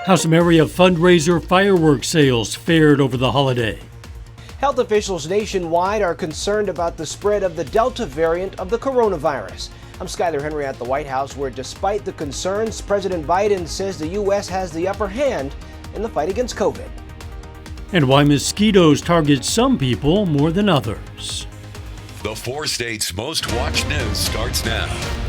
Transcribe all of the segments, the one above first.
How some area fundraiser fireworks sales fared over the holiday. Health officials nationwide are concerned about the spread of the Delta variant of the coronavirus. I'm Skyler Henry at the White House, where despite the concerns, President Biden says the U.S. has the upper hand in the fight against COVID. And why mosquitoes target some people more than others. The 4 states' most watched news starts now.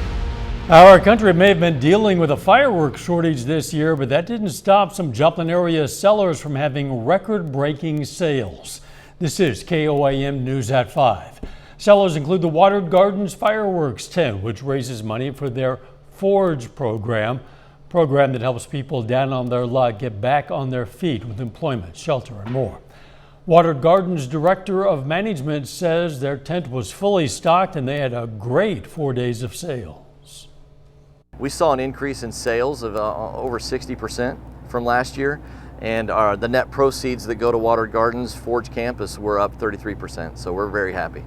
Our country may have been dealing with a fireworks shortage this year, but that didn't stop some Joplin area sellers from having record-breaking sales. This is KOAM News at 5. Sellers include the Watered Gardens Fireworks tent, which raises money for their Forge program that helps people down on their luck get back on their feet with employment, shelter, and more. Watered Gardens Director of Management says their tent was fully stocked and they had a great 4 days of sales. We saw an increase in sales of over 60% from last year, and the net proceeds that go to Watered Gardens Forge Campus were up 33%, so we're very happy.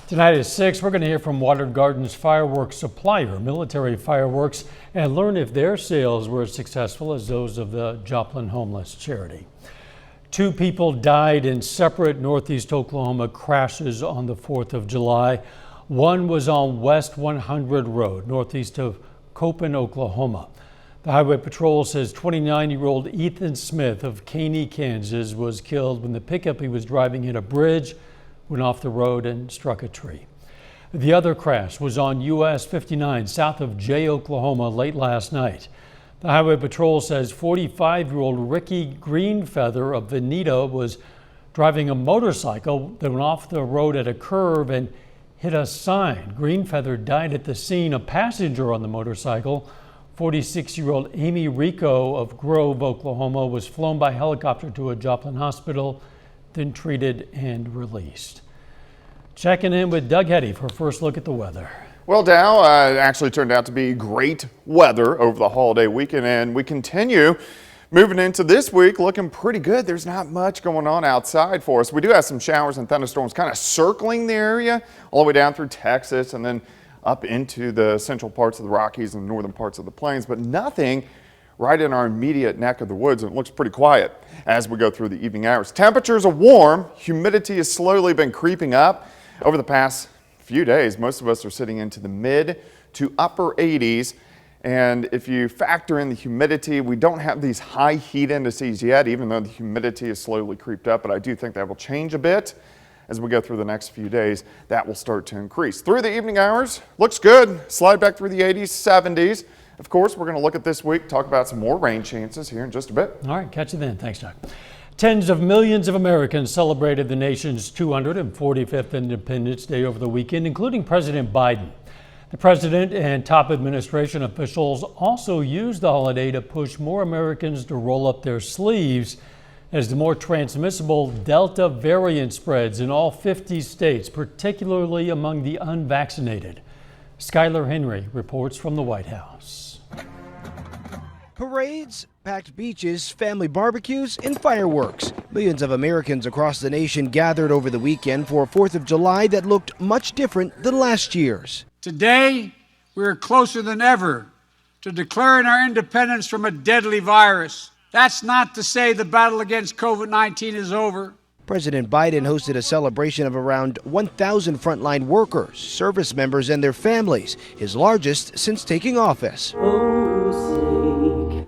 Tonight at 6, we're going to hear from Watered Gardens fireworks supplier, Military Fireworks, and learn if their sales were as successful as those of the Joplin Homeless Charity. 2 people died in separate Northeast Oklahoma crashes on the 4th of July. One was on West 100 Road, northeast of Copen, Oklahoma. The Highway Patrol says 29-year-old Ethan Smith of Caney, Kansas was killed when the pickup he was driving hit a bridge, went off the road and struck a tree. The other crash was on US 59 south of Jay, Oklahoma late last night. The Highway Patrol says 45-year-old Ricky Greenfeather of Veneta was driving a motorcycle that went off the road at a curve and hit a sign. Greenfeather died at the scene. A passenger on the motorcycle, 46-year-old Amy Rico of Grove, Oklahoma, was flown by helicopter to a Joplin hospital, then treated and released. Checking in with Doug Heddy for a first look at the weather. Well, Dow, it actually turned out to be great weather over the holiday weekend, and we continue moving into this week looking pretty good. There's not much going on outside for us. We do have some showers and thunderstorms kind of circling the area all the way down through Texas and then up into the central parts of the Rockies and northern parts of the plains, but nothing right in our immediate neck of the woods, and it looks pretty quiet as we go through the evening hours. Temperatures are warm. Humidity has slowly been creeping up over the past few days. Most of us are sitting into the mid to upper 80s. And if you factor in the humidity, we don't have these high heat indices yet, even though the humidity has slowly creeped up. But I do think that will change a bit as we go through the next few days. That will start to increase. Through the evening hours, looks good. Slide back through the 80s, 70s. Of course, we're going to look at this week, talk about some more rain chances here in just a bit. All right, catch you then. Thanks, Doug. Tens of millions of Americans celebrated the nation's 245th Independence Day over the weekend, including President Biden. The president and top administration officials also used the holiday to push more Americans to roll up their sleeves as the more transmissible Delta variant spreads in all 50 states, particularly among the unvaccinated. Skyler Henry reports from the White House. Parades, packed beaches, family barbecues, and fireworks. Millions of Americans across the nation gathered over the weekend for a 4th of July that looked much different than last year's. Today, we are closer than ever to declaring our independence from a deadly virus. That's not to say the battle against COVID-19 is over. President Biden hosted a celebration of around 1,000 frontline workers, service members, and their families, his largest since taking office.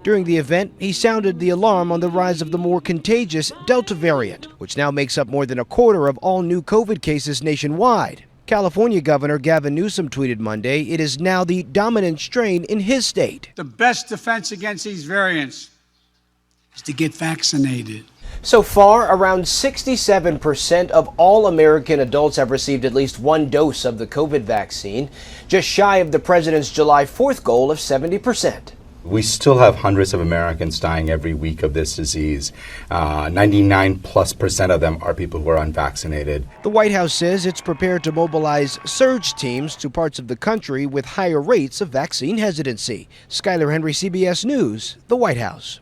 During the event, he sounded the alarm on the rise of the more contagious Delta variant, which now makes up more than a quarter of all new COVID cases nationwide. California Governor Gavin Newsom tweeted Monday it is now the dominant strain in his state. The best defense against these variants is to get vaccinated. So far, around 67% of all American adults have received at least one dose of the COVID vaccine, just shy of the president's July 4th goal of 70%. We still have hundreds of Americans dying every week of this disease. 99+% of them are people who are unvaccinated. The White House says it's prepared to mobilize surge teams to parts of the country with higher rates of vaccine hesitancy. Skyler Henry, CBS News, the White House.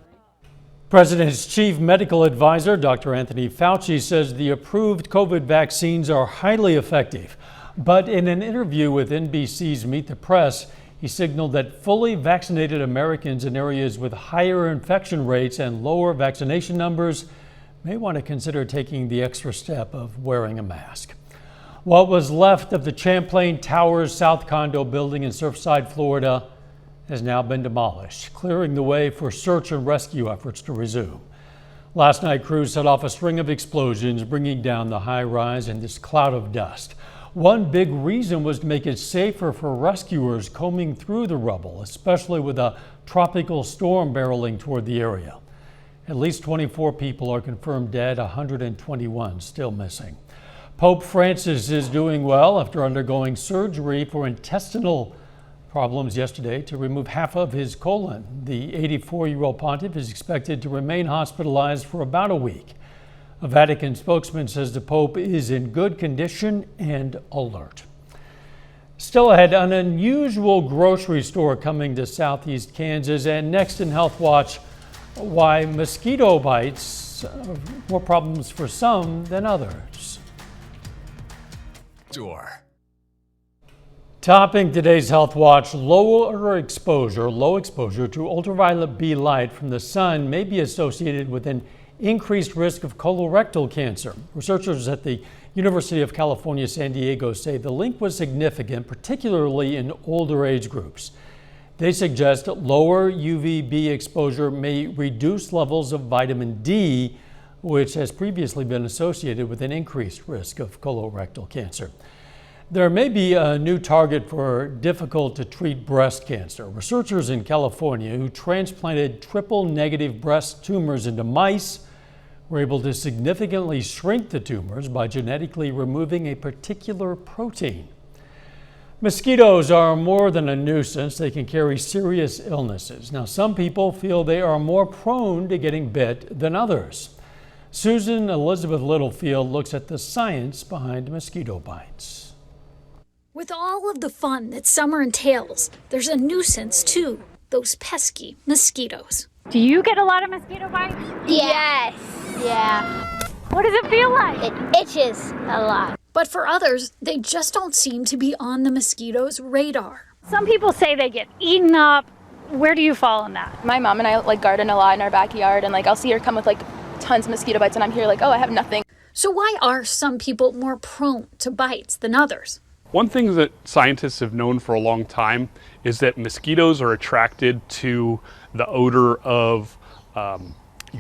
President's chief medical advisor, Dr. Anthony Fauci, says the approved COVID vaccines are highly effective. But in an interview with NBC's Meet the Press, He signaled that fully vaccinated Americans in areas with higher infection rates and lower vaccination numbers may want to consider taking the extra step of wearing a mask. What was left of the Champlain Towers South condo building in Surfside, Florida, has now been demolished, clearing the way for search and rescue efforts to resume. Last night, crews set off a string of explosions, bringing down the high rise in this cloud of dust. One big reason was to make it safer for rescuers combing through the rubble, especially with a tropical storm barreling toward the area. At least 24 people are confirmed dead, 121 still missing. Pope Francis is doing well after undergoing surgery for intestinal problems yesterday to remove half of his colon. The 84-year-old pontiff is expected to remain hospitalized for about a week. A Vatican spokesman says the Pope is in good condition and alert. Still ahead, an unusual grocery store coming to southeast Kansas, and next in Health Watch, why mosquito bites are more problems for some than others. Topping today's Health Watch, low exposure to ultraviolet B light from the sun may be associated with an increased risk of colorectal cancer. Researchers at the University of California, San Diego say the link was significant, particularly in older age groups. They suggest lower UVB exposure may reduce levels of vitamin D, which has previously been associated with an increased risk of colorectal cancer. There may be a new target for difficult to treat breast cancer. Researchers in California who transplanted triple-negative breast tumors into mice were able to significantly shrink the tumors by genetically removing a particular protein. Mosquitoes are more than a nuisance. They can carry serious illnesses. Now, some people feel they are more prone to getting bit than others. Susan Elizabeth Littlefield looks at the science behind mosquito bites. With all of the fun that summer entails, there's a nuisance too, those pesky mosquitoes. Do you get a lot of mosquito bites? Yes. Yeah. What does it feel like? It itches a lot. But for others, they just don't seem to be on the mosquitoes' radar. Some people say they get eaten up. Where do you fall in that? My mom and I garden a lot in our backyard, and I'll see her come with tons of mosquito bites, and I'm here oh, I have nothing. So why are some people more prone to bites than others? One thing that scientists have known for a long time is that mosquitoes are attracted to the odor of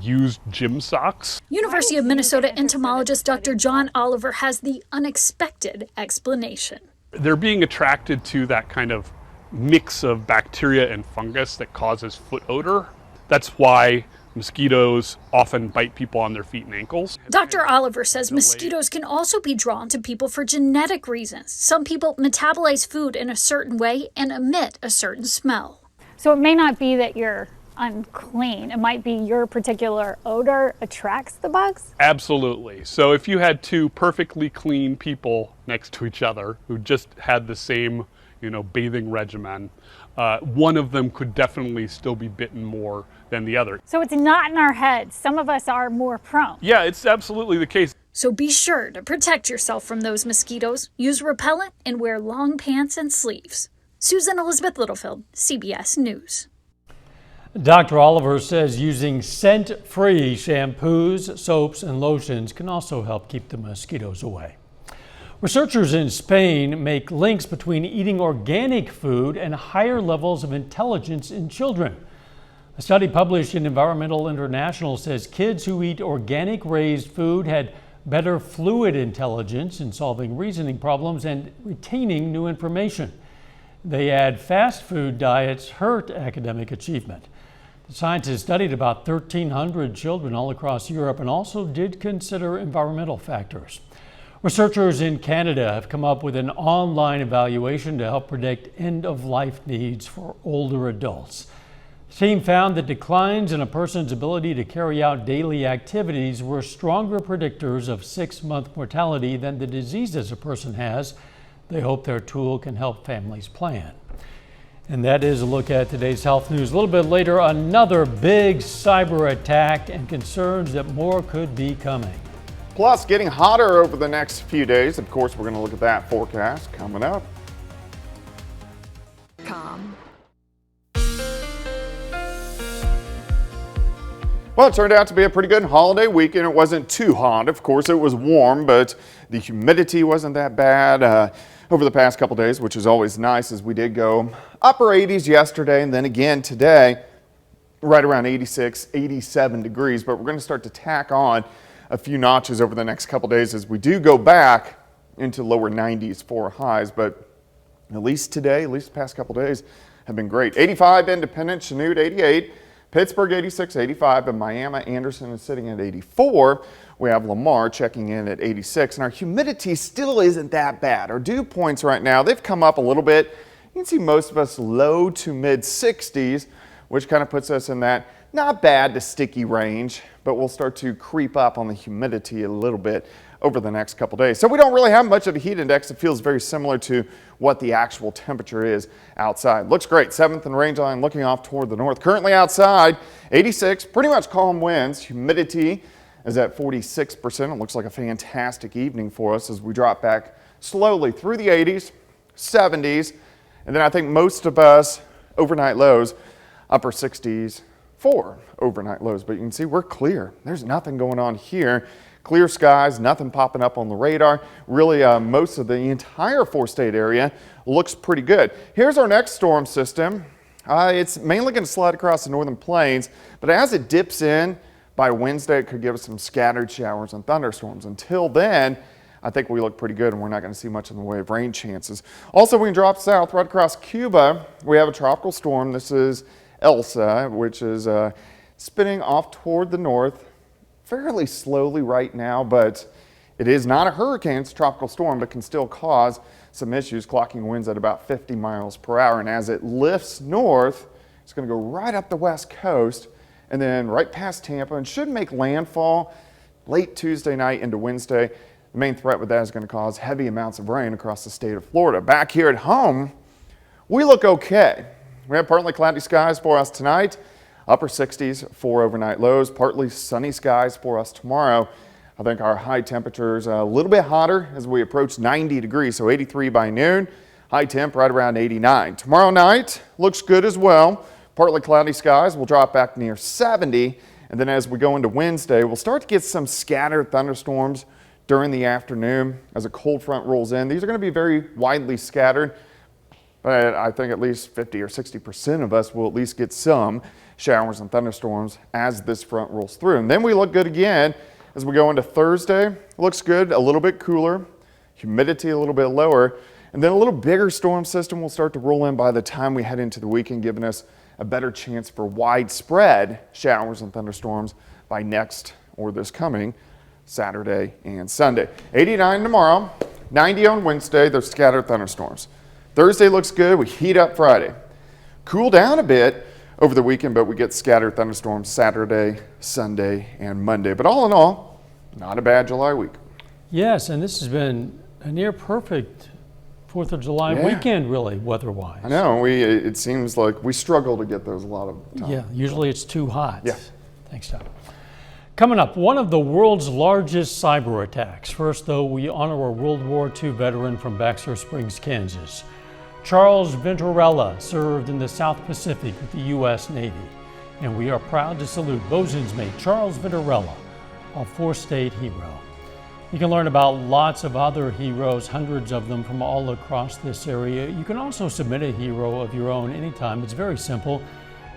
used gym socks. University of Minnesota entomologist Dr. John Oliver has the unexpected explanation. They're being attracted to that kind of mix of bacteria and fungus that causes foot odor. That's why mosquitoes often bite people on their feet and ankles. Dr. Oliver says mosquitoes can also be drawn to people for genetic reasons. Some people metabolize food in a certain way and emit a certain smell. So it may not be that you're unclean. It might be your particular odor attracts the bugs? Absolutely. So if you had two perfectly clean people next to each other who just had the same, bathing regimen, one of them could definitely still be bitten more than the other. So it's not in our heads. Some of us are more prone. Yeah, it's absolutely the case. So be sure to protect yourself from those mosquitoes. Use repellent and wear long pants and sleeves. Susan Elizabeth Littlefield, CBS News. Dr. Oliver says using scent-free shampoos, soaps, and lotions can also help keep the mosquitoes away. Researchers in Spain make links between eating organic food and higher levels of intelligence in children. A study published in Environmental International says kids who eat organic raised food had better fluid intelligence in solving reasoning problems and retaining new information. They add fast food diets hurt academic achievement. The scientists studied about 1,300 children all across Europe and also did consider environmental factors. Researchers in Canada have come up with an online evaluation to help predict end-of-life needs for older adults. The team found that declines in a person's ability to carry out daily activities were stronger predictors of 6-month mortality than the diseases a person has. They hope their tool can help families plan. And that is a look at today's health news. A little bit later, another big cyber attack and concerns that more could be coming. Plus, getting hotter over the next few days. Of course, we're going to look at that forecast coming up. Well, it turned out to be a pretty good holiday weekend. It wasn't too hot. Of course, it was warm, but the humidity wasn't that bad over the past couple days, which is always nice, as we did go upper 80s yesterday and then again today, right around 86, 87 degrees. But we're going to start to tack on a few notches over the next couple days as we do go back into lower 90s for highs. But at least today, at least the past couple days, have been great. 85 Independence, Chanute 88. Pittsburgh 86, 85, and Miami Anderson is sitting at 84. We have Lamar checking in at 86, and our humidity still isn't that bad. Our dew points right now, they've come up a little bit. You can see most of us low to mid 60s, which kind of puts us in that not bad to sticky range, but we'll start to creep up on the humidity a little bit over the next couple days. So we don't really have much of a heat index. It feels very similar to what the actual temperature is outside. Looks great. 7th and range line looking off toward the north. Currently outside, 86, pretty much calm winds. Humidity is at 46%. It looks like a fantastic evening for us as we drop back slowly through the 80s, 70s, and then I think most of us overnight lows, upper 60s for overnight lows. But you can see we're clear. There's nothing going on here. Clear skies, nothing popping up on the radar. Really, most of the entire four-state area looks pretty good. Here's our next storm system. It's mainly going to slide across the northern plains, but as it dips in by Wednesday, it could give us some scattered showers and thunderstorms. Until then, I think we look pretty good, and we're not going to see much in the way of rain chances. Also, we can drop south right across Cuba. We have a tropical storm. This is Elsa, which is spinning off toward the north fairly slowly right now, but it is not a hurricane. It's a tropical storm, but can still cause some issues, clocking winds at about 50 miles per hour. And as it lifts north, it's going to go right up the west coast and then right past Tampa and should make landfall late Tuesday night into Wednesday. The main threat with that is going to cause heavy amounts of rain across the state of Florida. Back here at home, we look okay. We have partly cloudy skies for us tonight. Upper 60s for overnight lows, partly sunny skies for us tomorrow. I think our high temperatures a little bit hotter as we approach 90 degrees, so 83 by noon. High temp right around 89. Tomorrow night looks good as well. Partly cloudy skies will drop back near 70. And then as we go into Wednesday, we'll start to get some scattered thunderstorms during the afternoon as a cold front rolls in. These are going to be very widely scattered, but I think at least 50 or 60% of us will at least get some showers and thunderstorms as this front rolls through. And then we look good again as we go into Thursday. It looks good, a little bit cooler, humidity a little bit lower, and then a little bigger storm system will start to roll in by the time we head into the weekend, giving us a better chance for widespread showers and thunderstorms by next or this coming Saturday and Sunday. 89 tomorrow, 90 on Wednesday. There's scattered thunderstorms. Thursday looks good. We heat up Friday. Cool down a bit over the weekend, but we get scattered thunderstorms Saturday, Sunday, and Monday. But all in all, not a bad July week. Yes, and this has been a near perfect 4th of July weekend, really, weather-wise. I know. It seems like we struggle to get those a lot of times. Yeah, usually it's too hot. Yeah. Thanks, Tom. Coming up, one of the world's largest cyber attacks. First, though, we honor a World War II veteran from Baxter Springs, Kansas. Charles Venturella served in the South Pacific with the U.S. Navy, and we are proud to salute bosun's mate Charles Venturella, a four-state hero. You can learn about lots of other heroes, hundreds of them from all across this area. You can also submit a hero of your own anytime. It's very simple.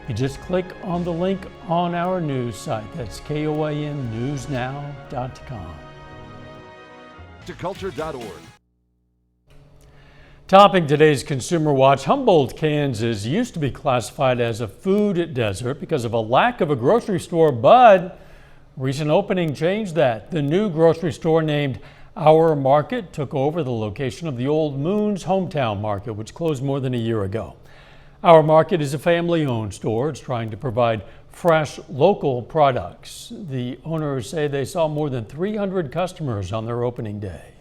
You just click on the link on our news site. That's KOANnewsnow.com. Culture.org. Topping today's Consumer Watch, Humboldt, Kansas used to be classified as a food desert because of a lack of a grocery store, but recent opening changed that. The new grocery store named Our Market took over the location of the old Moon's Hometown Market, which closed more than a year ago. Our Market is a family-owned store. It's trying to provide fresh, local products. The owners say they saw more than 300 customers on their opening day.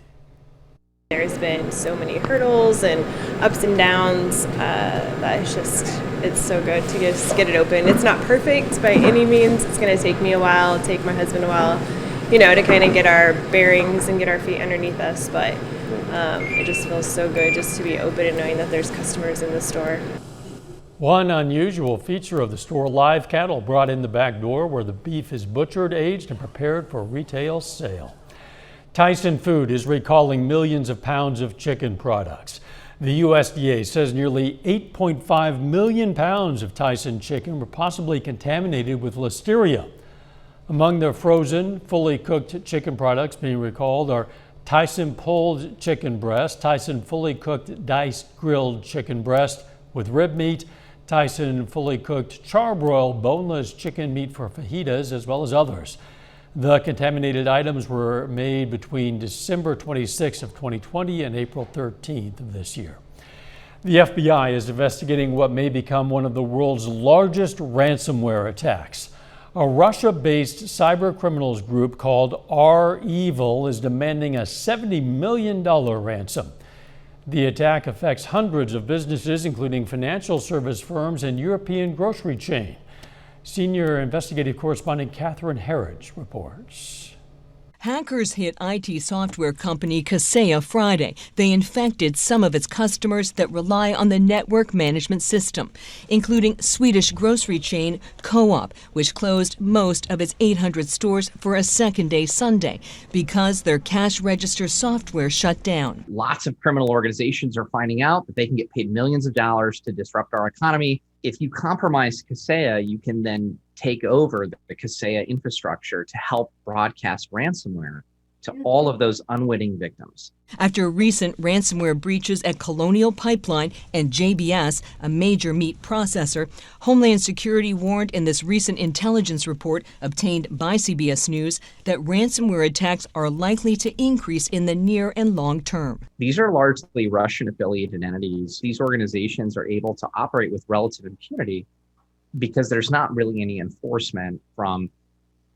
There's been so many hurdles and ups and downs that it's so good to just get it open. It's not perfect by any means. It's going to take me a while, take my husband a while, to kind of get our bearings and get our feet underneath us. But it just feels so good just to be open and knowing that there's customers in the store. One unusual feature of the store, live cattle brought in the back door where the beef is butchered, aged, and prepared for retail sale. Tyson Food is recalling millions of pounds of chicken products. The USDA says nearly 8.5 million pounds of Tyson chicken were possibly contaminated with listeria. Among the frozen, fully cooked chicken products being recalled are Tyson pulled chicken breast, Tyson fully cooked diced grilled chicken breast with rib meat, Tyson fully cooked charbroiled boneless chicken meat for fajitas, as well as others. The contaminated items were made between December 26 of 2020 and April 13th of this year. The FBI is investigating what may become one of the world's largest ransomware attacks. A Russia-based cyber criminals group called REvil is demanding a $70 million ransom. The attack affects hundreds of businesses, including financial service firms and European grocery chain. Senior investigative correspondent Catherine Herridge reports. Hackers hit IT software company Kaseya Friday. They infected some of its customers that rely on the network management system, including Swedish grocery chain Co-op, which closed most of its 800 stores for a second day Sunday because their cash register software shut down. Lots of criminal organizations are finding out that they can get paid millions of dollars to disrupt our economy. If you compromise Kaseya, you can then take over the Kaseya infrastructure to help broadcast ransomware to all of those unwitting victims. After recent ransomware breaches at Colonial Pipeline and JBS, a major meat processor, Homeland Security warned in this recent intelligence report obtained by CBS News that ransomware attacks are likely to increase in the near and long term. These are largely Russian-affiliated entities. These organizations are able to operate with relative impunity because there's not really any enforcement from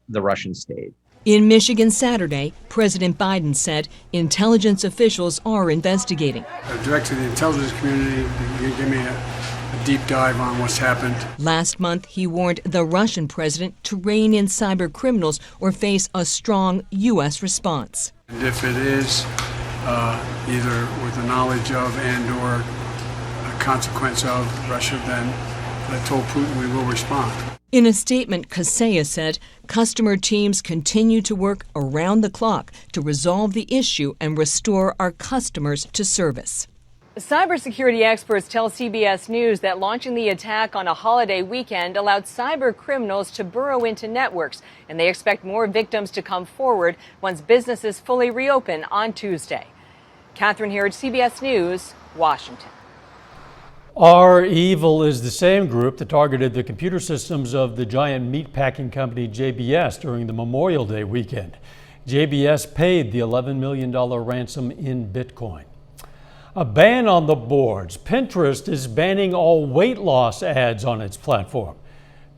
the Russian state. In Michigan Saturday, President Biden said intelligence officials are investigating. I directed the intelligence community to give me a deep dive on what's happened. Last month, he warned the Russian president to rein in cyber criminals or face a strong U.S. response. And if it is either with the knowledge of and or a consequence of Russia, then I told Putin we will respond. In a statement, Kaseya said customer teams continue to work around the clock to resolve the issue and restore our customers to service. Cybersecurity experts tell CBS News that launching the attack on a holiday weekend allowed cyber criminals to burrow into networks, and they expect more victims to come forward once businesses fully reopen on Tuesday. Catherine Herridge, CBS News, Washington. REvil is the same group that targeted the computer systems of the giant meatpacking company JBS during the Memorial Day weekend. JBS paid the $11 million ransom in Bitcoin. A ban on the boards. Pinterest is banning all weight loss ads on its platform.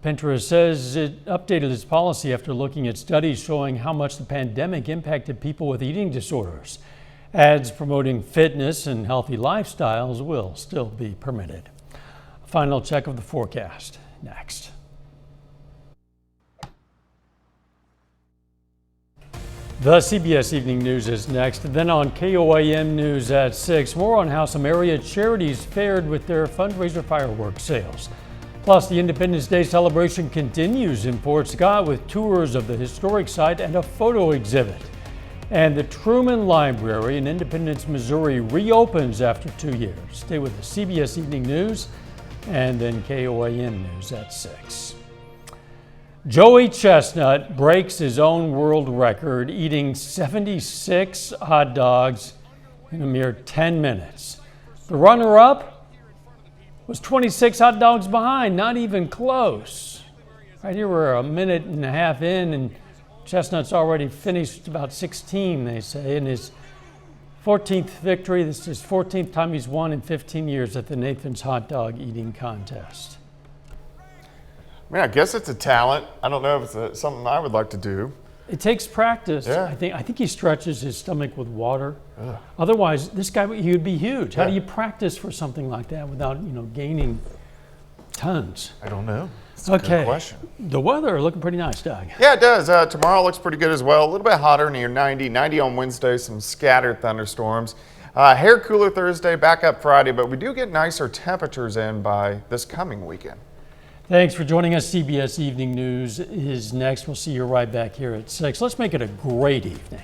Pinterest says it updated its policy after looking at studies showing how much the pandemic impacted people with eating disorders. Ads promoting fitness and healthy lifestyles will still be permitted. A final check of the forecast next. The CBS Evening News is next. Then on KOAM News at 6, more on how some area charities fared with their fundraiser fireworks sales. Plus, the Independence Day celebration continues in Fort Scott with tours of the historic site and a photo exhibit. And the Truman Library in Independence, Missouri reopens after 2 years. Stay with the CBS Evening News and then KOAM News at 6. Joey Chestnut breaks his own world record, eating 76 hot dogs in a mere 10 minutes. The runner-up was 26 hot dogs behind, not even close. Right here we're a minute and a half in, and Chestnut's already finished about 16, they say, in his 14th victory. This is his 14th time he's won in 15 years at the Nathan's Hot Dog Eating Contest. I mean, I guess it's a talent. I don't know if it's something I would like to do. It takes practice. Yeah. I think he stretches his stomach with water. Ugh. Otherwise, this guy, he would be huge. How Yeah. do you practice for something like that without, gaining tons? I don't know. That's a good question. The weather looking pretty nice, Doug. Yeah, it does. Tomorrow looks pretty good as well. A little bit hotter, near 90 on Wednesday, some scattered thunderstorms. Hair cooler Thursday, back up Friday, but we do get nicer temperatures in by this coming weekend. Thanks for joining us. CBS Evening News is next. We'll see you right back here at 6. Let's make it a great evening.